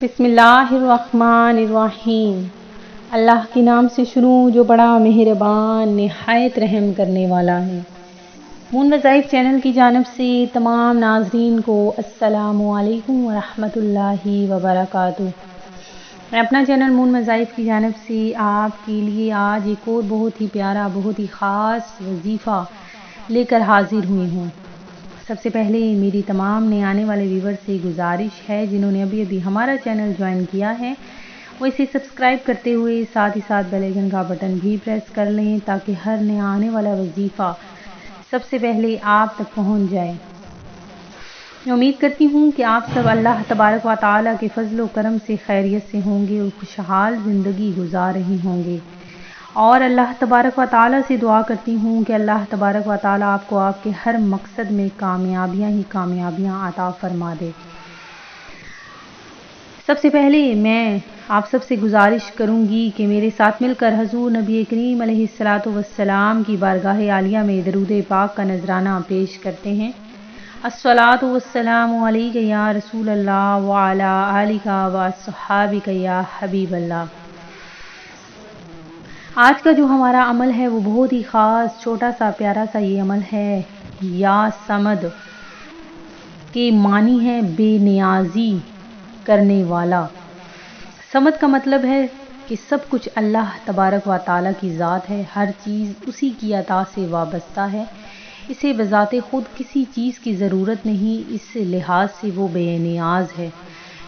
बिस्मिल्लाहिर्रहमानिर्रहीम। अल्लाह के नाम से शुरू जो बड़ा मेहरबान निहायत रहम करने वाला है। मून वज़ाइफ चैनल की जानिब से तमाम नाज़रीन को अस्सलामु अलैकुम वरहमतुल्लाहि वबरकातुहू। मैं अपना चैनल मून वज़ाइफ की जानिब से आपके लिए आज एक और बहुत ही प्यारा बहुत ही ख़ास वजीफ़ा लेकर हाजिर हुई हूँ। सबसे पहले मेरी तमाम नए आने वाले व्यूवर से गुजारिश है, जिन्होंने अभी अभी हमारा चैनल ज्वाइन किया है वो इसे सब्सक्राइब करते हुए साथ ही साथ बेल आइकन का बटन भी प्रेस कर लें, ताकि हर नया आने वाला वजीफ़ा सबसे पहले आप तक पहुंच जाए। मैं उम्मीद करती हूँ कि आप सब अल्लाह तबारक व तआला के फजल व करम से खैरियत से होंगे और खुशहाल ज़िंदगी गुजार रहे होंगे। और अल्लाह तबारक व तआला से दुआ करती हूँ कि अल्लाह तबारक व तआला आपको आपके हर मकसद में कामयाबियाँ ही कामयाबियाँ अता फरमा दे। सबसे पहले मैं आप सबसे गुजारिश करूँगी कि मेरे साथ मिलकर हज़ूर नबी करीम अलैहिस्सलातु वस्सलाम की बारगाह आलिया में दरूद पाक का नजराना पेश करते हैं। अस्सलातु वस्सलामु अलैका या रसूल अल्लाह व अला आलिका व अस्हाबिका या हबीब अल्लाह। आज का जो हमारा अमल है वो बहुत ही ख़ास छोटा सा प्यारा सा ये अमल है। या समद के मानी है बेनियाजी करने वाला। समद का मतलब है कि सब कुछ अल्लाह तबारक व तआला की ज़ात है, हर चीज़ उसी की अता से वाबस्ता है, इसे बज़ाते ख़ुद किसी चीज़ की ज़रूरत नहीं, इस लिहाज से वो बेनियाज है।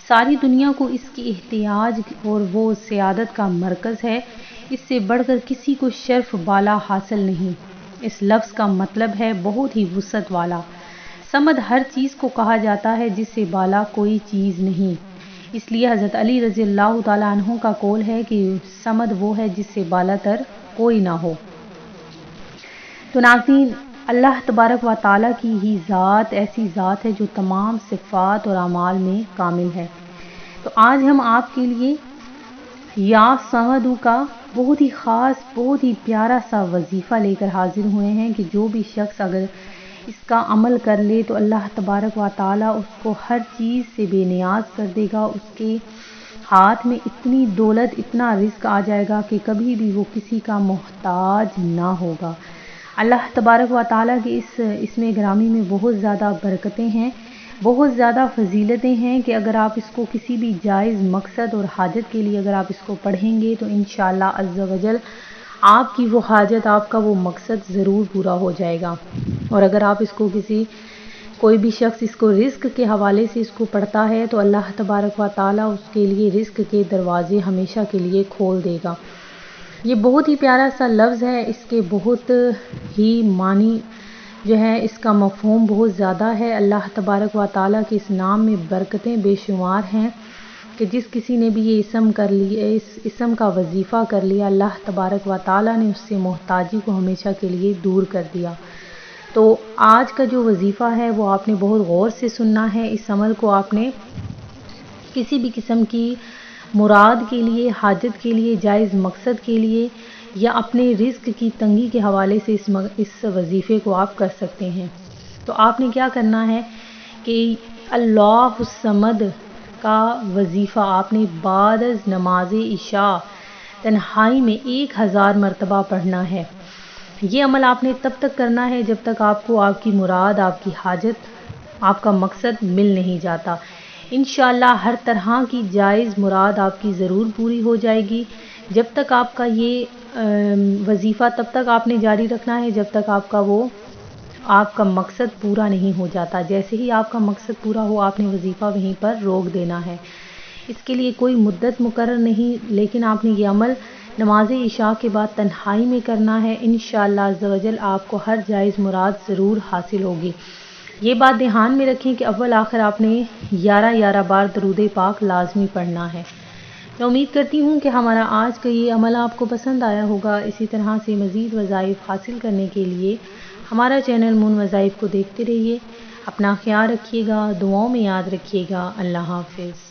सारी दुनिया को इसकी एहतियाज और वो सियादत का मरकज़ है, इससे बढ़कर किसी को शर्फ बाला हासिल नहीं। इस लफ्ज़ का मतलब है बहुत ही वुसअत वाला। समद हर चीज़ को कहा जाता है जिससे बाला कोई चीज़ नहीं, इसलिए हज़रत अली रज़ी अल्लाह तआला अन्हु का कौल है कि समद वो है जिससे बाला तर कोई ना हो। तो नाज़रीन, अल्लाह तबारक व तआला की ही ज़ात ऐसी ज़ात है जो तमाम सिफ़ात और अमाल में कामिल है। तो आज हम आपके लिए या समदू का बहुत ही ख़ास बहुत ही प्यारा सा वजीफ़ा लेकर हाजिर हुए हैं कि जो भी शख्स अगर इसका अमल कर ले तो अल्लाह तबारक व तआला उसको हर चीज़ से बेनियाज कर देगा। उसके हाथ में इतनी दौलत इतना रिज़्क आ जाएगा कि कभी भी वो किसी का मोहताज ना होगा। अल्लाह तबारक व तआला के इसमें ग्रामी में बहुत ज़्यादा बरकतें हैं, बहुत ज़्यादा फजीलतें हैं कि अगर आप इसको किसी भी जायज़ मकसद और हाजत के लिए अगर आप इसको पढ़ेंगे तो इंशाअल्लाह अज़्ज़ा वजल आपकी वो हाजत आपका वो मकसद ज़रूर पूरा हो जाएगा। और अगर आप इसको कोई भी शख्स इसको रिज़्क के हवाले से इसको पढ़ता है तो अल्लाह तबारक व तआला उसके लिए रिज़्क के दरवाज़े हमेशा के लिए खोल देगा। ये बहुत ही प्यारा सा लफ्ज़ है, इसके बहुत ही मानी जो है इसका मफ़हूम बहुत ज़्यादा है। अल्लाह तबारक व तआला के इस नाम में बरकतें बेशुमार हैं कि जिस किसी ने भी ये इसम कर लिया, इस इसम का वजीफ़ा कर लिया, अल्लाह तबारक व तआला ने उससे मोहताजी को हमेशा के लिए दूर कर दिया। तो आज का जो वजीफ़ा है वो आपने बहुत गौर से सुनना है। इस अमल को आपने किसी भी किस्म की मुराद के लिए, हाजत के लिए, जायज़ मकसद के लिए या अपने रिज़्क की तंगी के हवाले से इस वजीफ़े को आप कर सकते हैं। तो आपने क्या करना है कि अल्लाहुस समद का वजीफ़ा आपने बाद नमाज इशा तन्हाई में 1000 मरतबा पढ़ना है। ये अमल आपने तब तक करना है जब तक आपको आपकी मुराद, आपकी हाजत, आपका मकसद मिल नहीं जाता। इंशाअल्लाह हर तरह की जायज़ मुराद आपकी ज़रूर पूरी हो जाएगी। जब तक आपका ये वजीफ़ा तब तक आपने जारी रखना है जब तक आपका मकसद पूरा नहीं हो जाता। जैसे ही आपका मकसद पूरा हो आपने वजीफ़ा वहीं पर रोक देना है। इसके लिए कोई मुद्दत मुकर्रर नहीं, लेकिन आपने ये अमल नमाज इशा के बाद तन्हाई में करना है। इंशाअल्लाह अज़्ज़ा वजल आपको हर जायज़ मुराद ज़रूर हासिल होगी। ये बात ध्यान में रखें कि अव्वल आखिर आपने 11 बार दरूद पाक लाजमी पढ़ना है। मैं उम्मीद करती हूँ कि हमारा आज का ये अमल आपको पसंद आया होगा। इसी तरह से मज़ीद वज़ाइफ हासिल करने के लिए हमारा चैनल मून वज़ाइफ को देखते रहिए। अपना ख्याल रखिएगा, दुआओं में याद रखिएगा। अल्लाह हाफ़िज़।